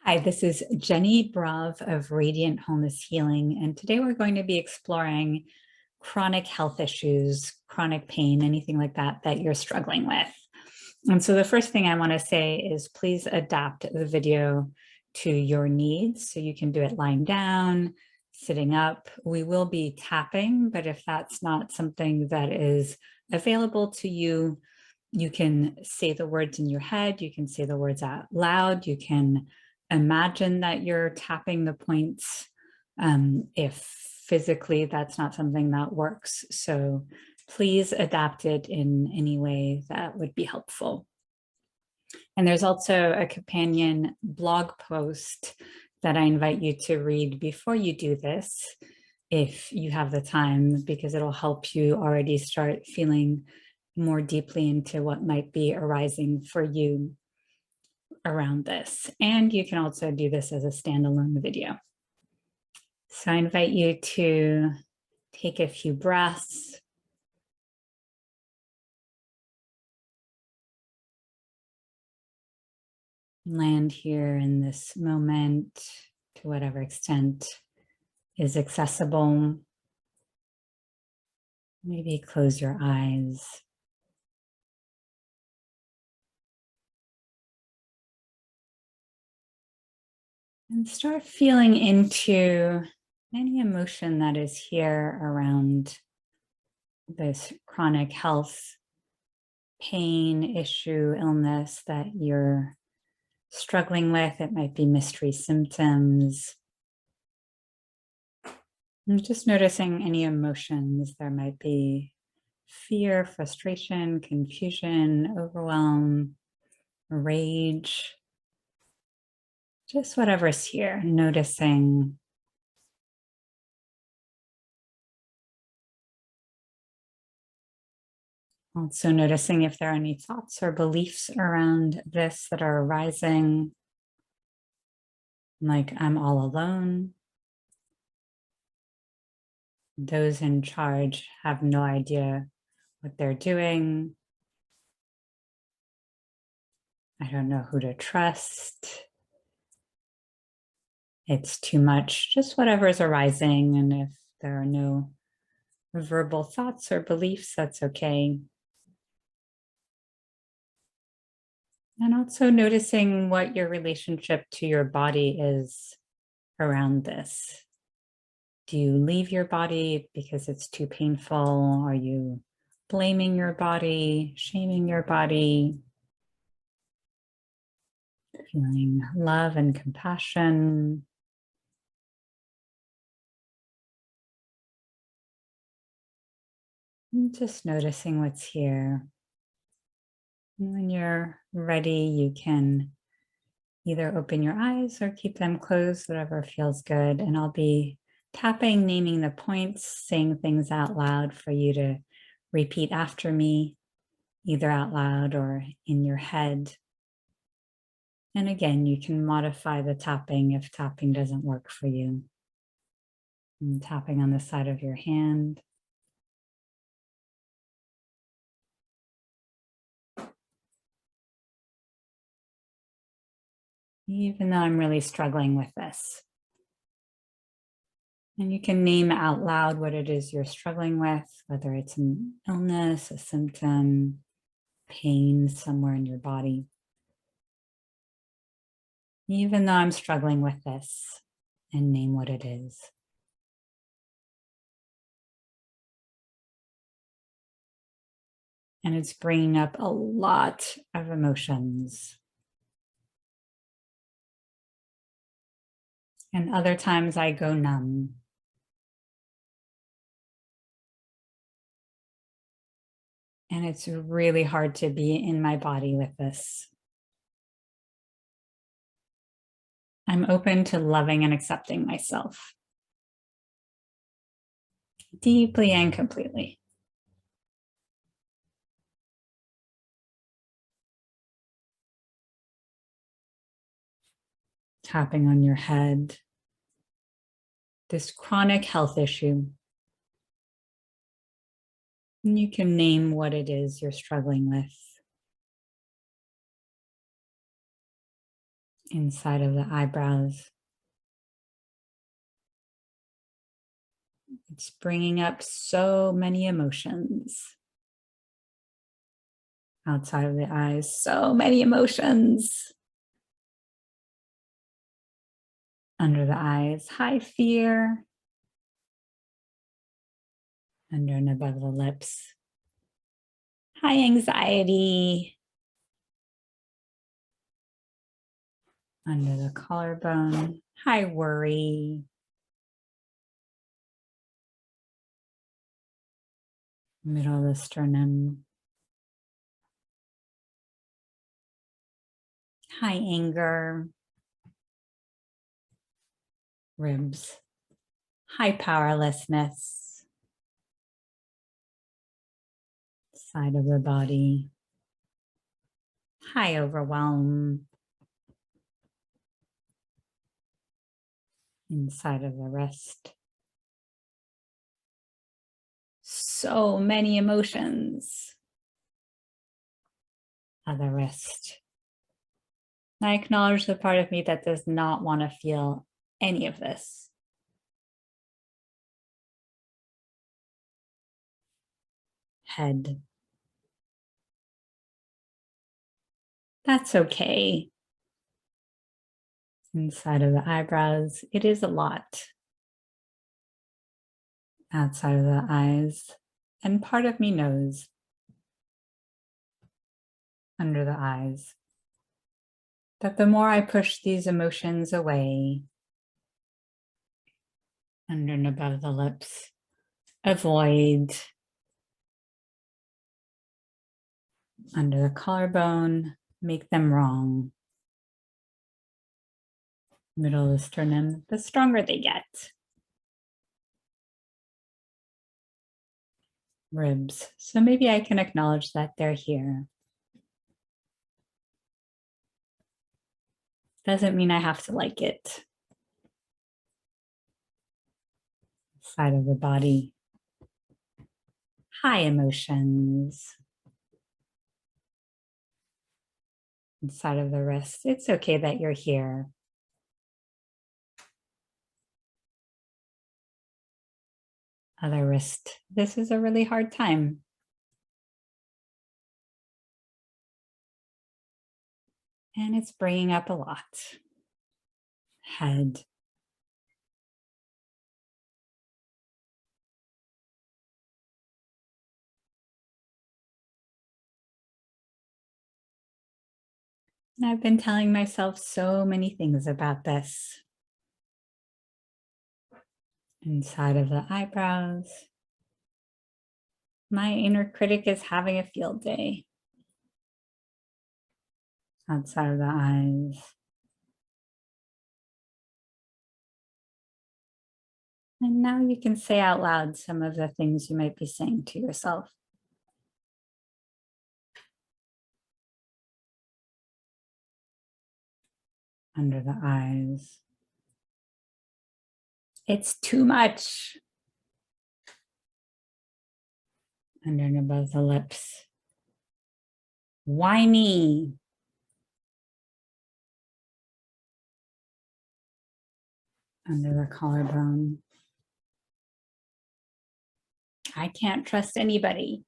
Hi, this is Jenny Brav of Radiant Wholeness Healing, and today we're going to be exploring chronic health issues, chronic pain, anything like that that you're struggling with. And so the first thing I want to say is please adapt the video to your needs. So you can do it lying down, sitting up. We will be tapping, but if that's not something that is available to you, you can say the words in your head, you can say the words out loud, you can imagine that you're tapping the points if physically that's not something that works. So please adapt it in any way that would be helpful. And there's also a companion blog post that I invite you to read before you do this, if you have the time, because it'll help you already start feeling more deeply into what might be arising for you around this. And you can also do this as a standalone video. So I invite you to take a few breaths. Land here in this moment to whatever extent is accessible. Maybe close your eyes. And start feeling into any emotion that is here around this chronic health, pain, issue, illness that you're struggling with. It might be mystery symptoms. And just noticing any emotions. There might be fear, frustration, confusion, overwhelm, rage, just whatever's here, noticing. Also noticing if there are any thoughts or beliefs around this that are arising, like I'm all alone. Those in charge have no idea what they're doing. I don't know who to trust. It's too much, just whatever is arising. And if there are no verbal thoughts or beliefs, that's okay. And also noticing what your relationship to your body is around this. Do you leave your body because it's too painful? Are you blaming your body, shaming your body? Feeling love and compassion. And just noticing what's here. And when you're ready, you can either open your eyes or keep them closed, whatever feels good. And I'll be tapping, naming the points, saying things out loud for you to repeat after me, either out loud or in your head. And again, you can modify the tapping if tapping doesn't work for you. And tapping on the side of your hand. Even though I'm really struggling with this. And you can name out loud what it is you're struggling with, whether it's an illness, a symptom, pain somewhere in your body. Even though I'm struggling with this, and name what it is. And it's bringing up a lot of emotions. And other times I go numb. And it's really hard to be in my body with this. I'm open to loving and accepting myself. Deeply and completely. Tapping on your head. This chronic health issue. And you can name what it is you're struggling with. inside of the eyebrows. It's bringing up so many emotions. Outside of the eyes, so many emotions. Under the eyes, high fear. Under and above the lips, high anxiety. Under the collarbone, high worry. Middle of the sternum, high anger. Ribs, high powerlessness. Side of the body, high overwhelm. Inside of the wrist, so many emotions. Other wrist. I acknowledge the part of me that does not want to feel any of this. Head. That's okay. Inside of the eyebrows, it is a lot. Outside of the eyes, and part of me knows. Under the eyes, that the more I push these emotions away, under and above the lips, avoid, under the collarbone, make them wrong. Middle of the sternum, the stronger they get. Ribs, so maybe I can acknowledge that they're here. Doesn't mean I have to like it. Side of the body, high emotions. Inside of the wrist, it's okay that you're here. Other wrist, this is a really hard time. And it's bringing up a lot. Head. And I've been telling myself so many things about this. Inside of the eyebrows, my inner critic is having a field day. Outside of the eyes. And now you can say out loud some of the things you might be saying to yourself. Under the eyes. It's too much. Under and above the lips. Why me? Under the collarbone. I can't trust anybody.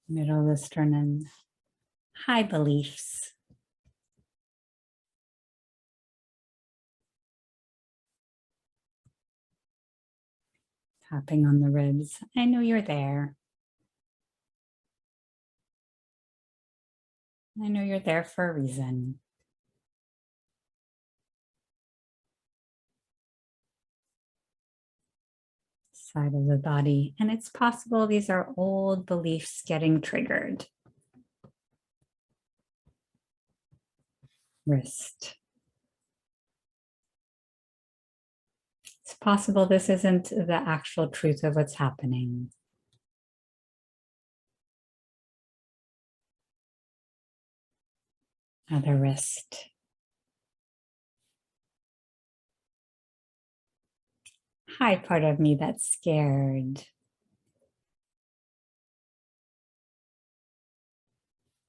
Middle of the sternum. High beliefs. Tapping on the ribs. I know you're there. I know you're there for a reason. Side of the body. And it's possible these are old beliefs getting triggered. Wrist. It's possible this isn't the actual truth of what's happening. Other wrist. High part of me that's scared.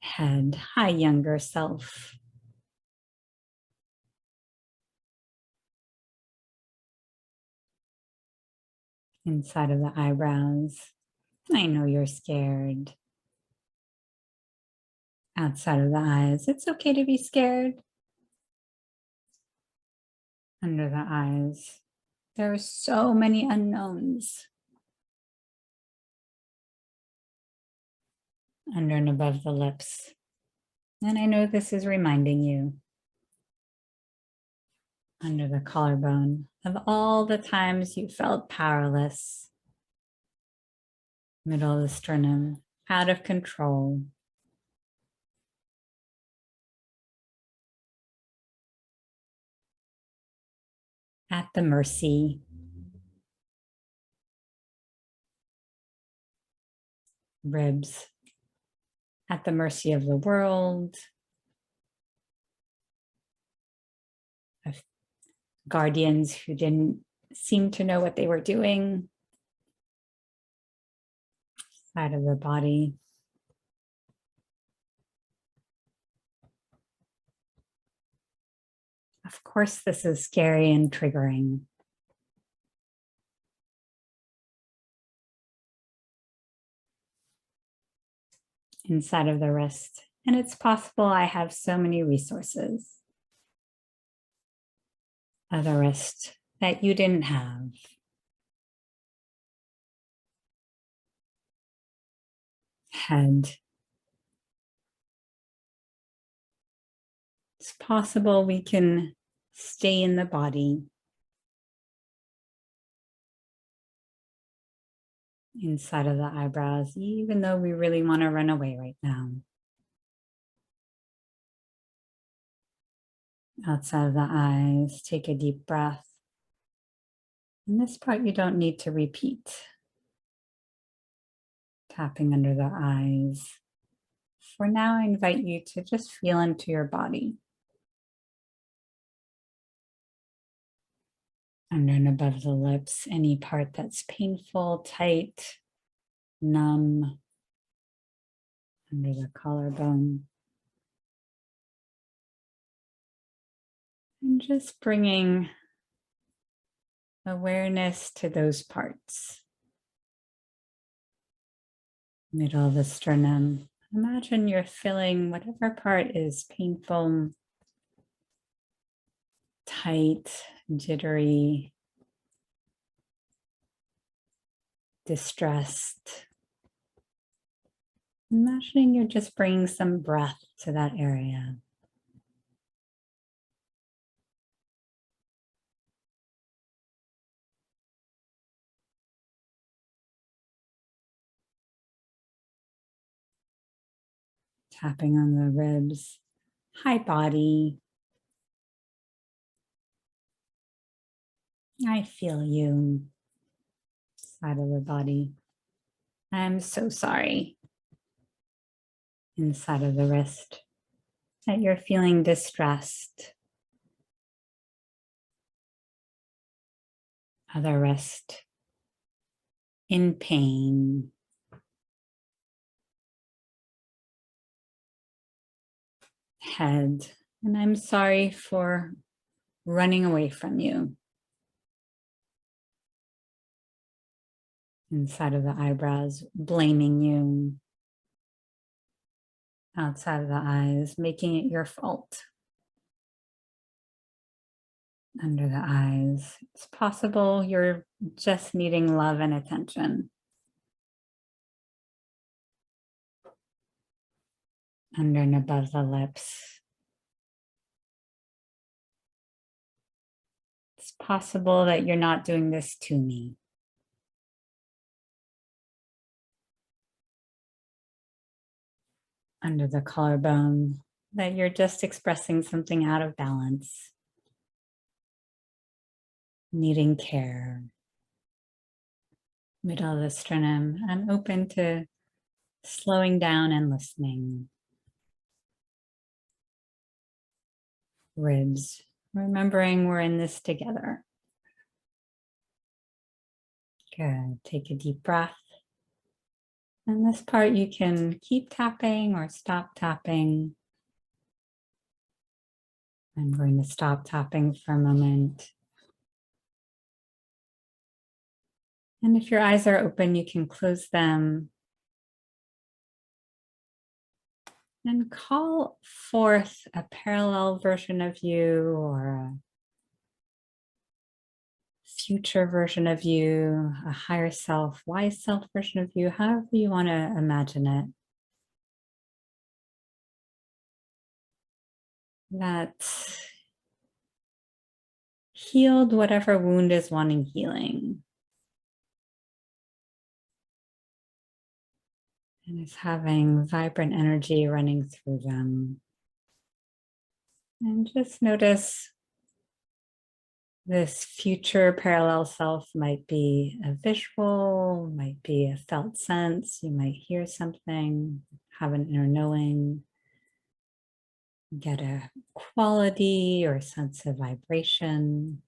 Head. Hi, younger self. Inside of the eyebrows. I know you're scared. Outside of the eyes. It's okay to be scared. Under the eyes. There are so many unknowns. Under and above the lips. And I know this is reminding you, under the collarbone, of all the times you felt powerless. Middle of the sternum, out of control. At the mercy. Ribs. At the mercy of the world. Of guardians who didn't seem to know what they were doing. Side of the body. Of course, this is scary and triggering. Inside of the wrist. And it's possible I have so many resources. Of the wrist that you didn't have. Head. It's possible we can stay in the body. Inside of the eyebrows, even though we really want to run away right now. Outside of the eyes, take a deep breath. And this part you don't need to repeat. Tapping under the eyes. For now, I invite you to just feel into your body. Under and above the lips, any part that's painful, tight, numb. Under the collarbone. And just bringing awareness to those parts. Middle of the sternum. Imagine you're feeling whatever part is painful, tight, jittery, distressed. Imagining you're just bringing some breath to that area. Tapping on the ribs. Hi, body. I feel you. Side of the body. I'm so sorry. Inside of the wrist. That you're feeling distressed. Other wrist. In pain. Head. And I'm sorry for running away from you. Inside of the eyebrows, blaming you. Outside of the eyes, making it your fault. Under the eyes, it's possible you're just needing love and attention. Under and above the lips. It's possible that you're not doing this to me. Under the collarbone, that you're just expressing something out of balance. Needing care. Middle of the sternum, I'm open to slowing down and listening. Ribs, remembering we're in this together. Good, take a deep breath. And this part you can keep tapping or stop tapping. I'm going to stop tapping for a moment. And if your eyes are open, you can close them and call forth a parallel version of you or a future version of you, a higher self, wise self version of you, however you want to imagine it. That healed whatever wound is wanting healing. And is having vibrant energy running through them. And just notice this future parallel self might be a visual, might be a felt sense. You might hear something, have an inner knowing, get a quality or sense of vibration.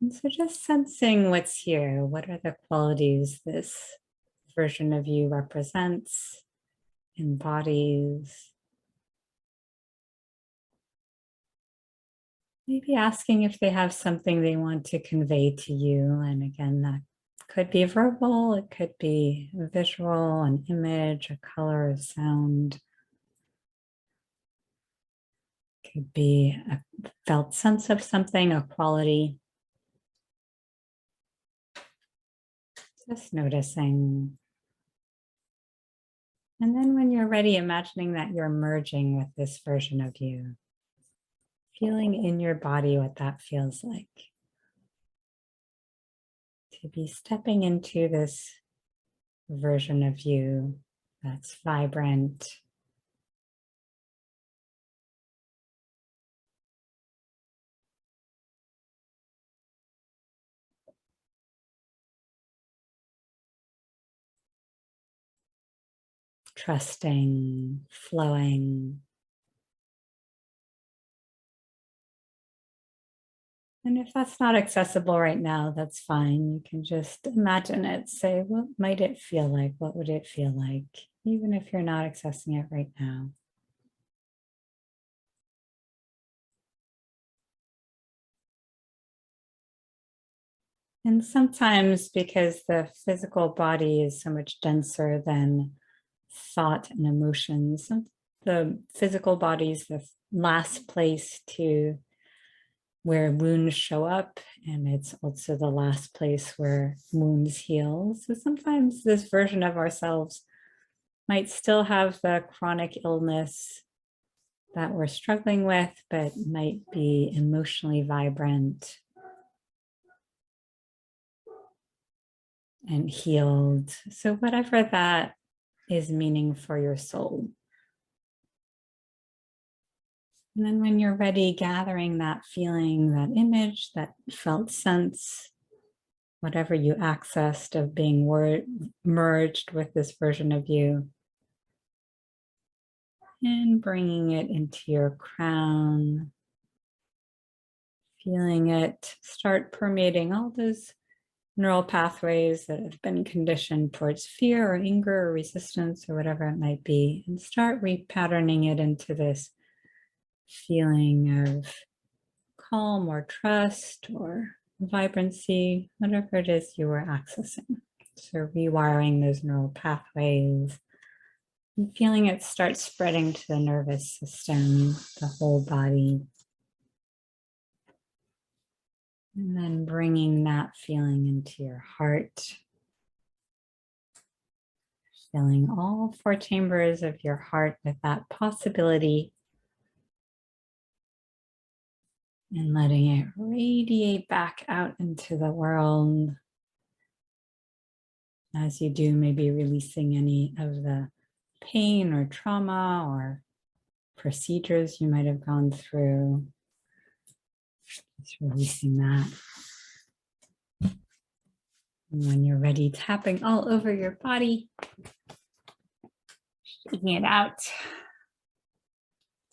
And so just sensing what's here. What are the qualities this version of you represents, embodies? Maybe asking if they have something they want to convey to you. And again, that could be verbal, it could be visual, an image, a color, a sound. It could be a felt sense of something, a quality. Just noticing. And then when you're ready, imagining that you're merging with this version of you. Feeling in your body what that feels like. To be stepping into this version of you that's vibrant, trusting, flowing. And if that's not accessible right now, that's fine. You can just imagine it. Say, what might it feel like? What would it feel like? Even if you're not accessing it right now. And sometimes because the physical body is so much denser than thought and emotions, the physical body is the last place to where wounds show up, and it's also the last place where wounds heal. So sometimes this version of ourselves might still have the chronic illness that we're struggling with, but might be emotionally vibrant and healed. So whatever that is meaning for your soul. And then when you're ready, gathering that feeling, that image, that felt sense, whatever you accessed of being merged with this version of you, and bringing it into your crown, feeling it start permeating all those neural pathways that have been conditioned towards fear or anger or resistance or whatever it might be, and start repatterning it into this feeling of calm or trust or vibrancy, whatever it is you were accessing. So rewiring those neural pathways and feeling it start spreading to the nervous system, the whole body. And then bringing that feeling into your heart. Filling all four chambers of your heart with that possibility. And letting it radiate back out into the world. As you do, maybe releasing any of the pain or trauma or procedures you might have gone through. Just releasing that. And when you're ready, tapping all over your body, shaking it out,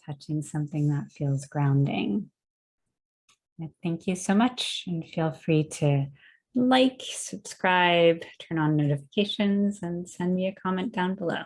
touching something that feels grounding. And thank you so much, and feel free to like, subscribe, turn on notifications, and send me a comment down below.